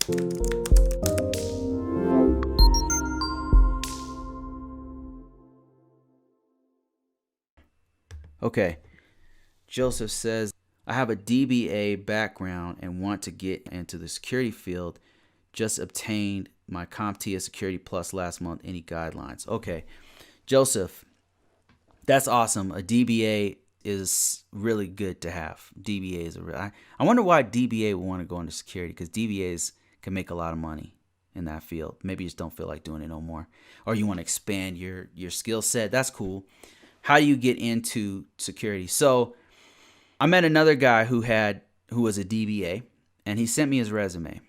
Okay, Joseph says, I have a DBA background and want to get into the security field. Just obtained my CompTIA Security Plus last month. Any guidelines? Okay, Joseph, that's awesome. A DBA is really good to have. DBA is I wonder why DBA would want to go into security, because DBAs can make a lot of money in that field. Maybe you just don't feel like doing it no more, or you want to expand your skill set. That's cool. How do you get into security? So I met another guy who was a DBA, and he sent me his resume.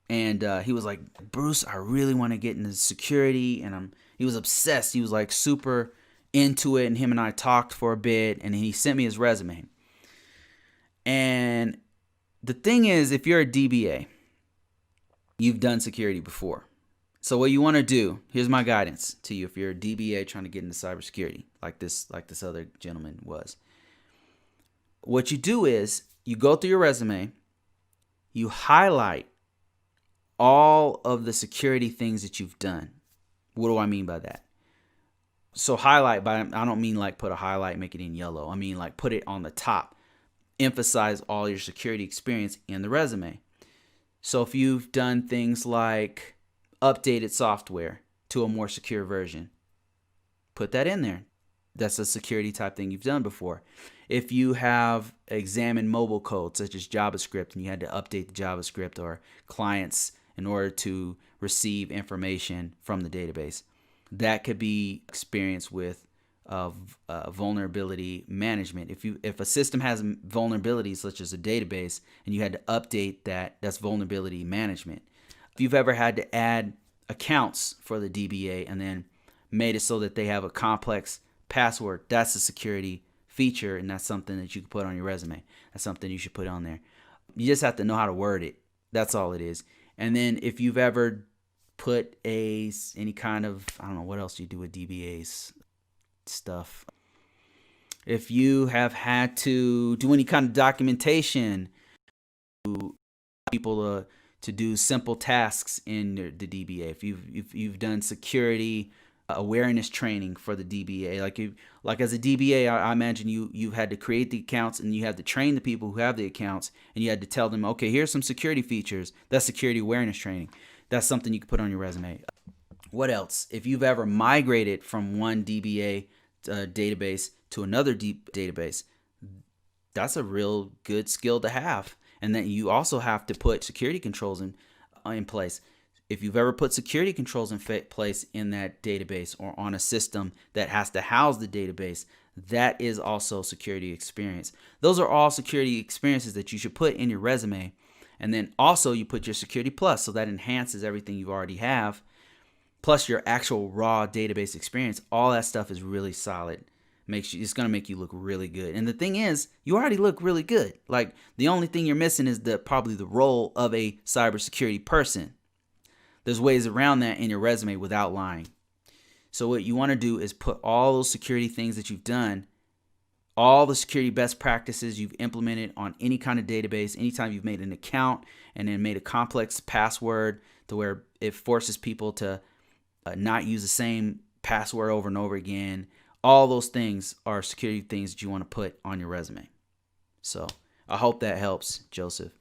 And he was like, Bruce, I really want to get into security. And he was obsessed. He was like super into it. And him and I talked for a bit. And he sent me his resume. And the thing is, if you're a DBA, you've done security before. So what you want to do, here's my guidance to you if you're a DBA trying to get into cybersecurity, like this other gentleman was. What you do is you go through your resume, you highlight all of the security things that you've done. What do I mean by that? So highlight, I don't mean like put a highlight, make it in yellow. I mean like put it on the top. Emphasize all your security experience in the resume. So if you've done things like updated software to a more secure version, put that in there. That's a security type thing you've done before. If you have examined mobile code such as JavaScript and you had to update the JavaScript or clients in order to receive information from the database, that could be experience with vulnerability management. If a system has vulnerabilities such as a database and you had to update that, that's vulnerability management. If you've ever had to add accounts for the DBA and then made it so that they have a complex password, that's a security feature, and that's something that you can put on your resume. That's something you should put on there. You just have to know how to word it. That's all it is. And then if you've ever put any kind of, I don't know what else you do with DBAs stuff. If you have had to do any kind of documentation to people to do simple tasks in the DBA, if you've done security awareness training for the DBA, like as a DBA, I imagine you've had to create the accounts and you had to train the people who have the accounts, and you had to tell them, okay, here's some security features. That's security awareness training. That's something you can put on your resume. What else? If you've ever migrated from one DBA database to another database, that's a real good skill to have. And then you also have to put security controls in place. If you've ever put security controls in place in that database or on a system that has to house the database, that is also security experience. Those are all security experiences that you should put in your resume. And then also you put your Security Plus, so that enhances everything you already have, plus your actual raw database experience. All that stuff is really solid. It's going to make you look really good. And the thing is, you already look really good. Like, the only thing you're missing is probably the role of a cybersecurity person. There's ways around that in your resume without lying. So what you want to do is put all those security things that you've done, all the security best practices you've implemented on any kind of database, anytime you've made an account and then made a complex password to where it forces people to not use the same password over and over again. All those things are security things that you want to put on your resume. So I hope that helps, Joseph.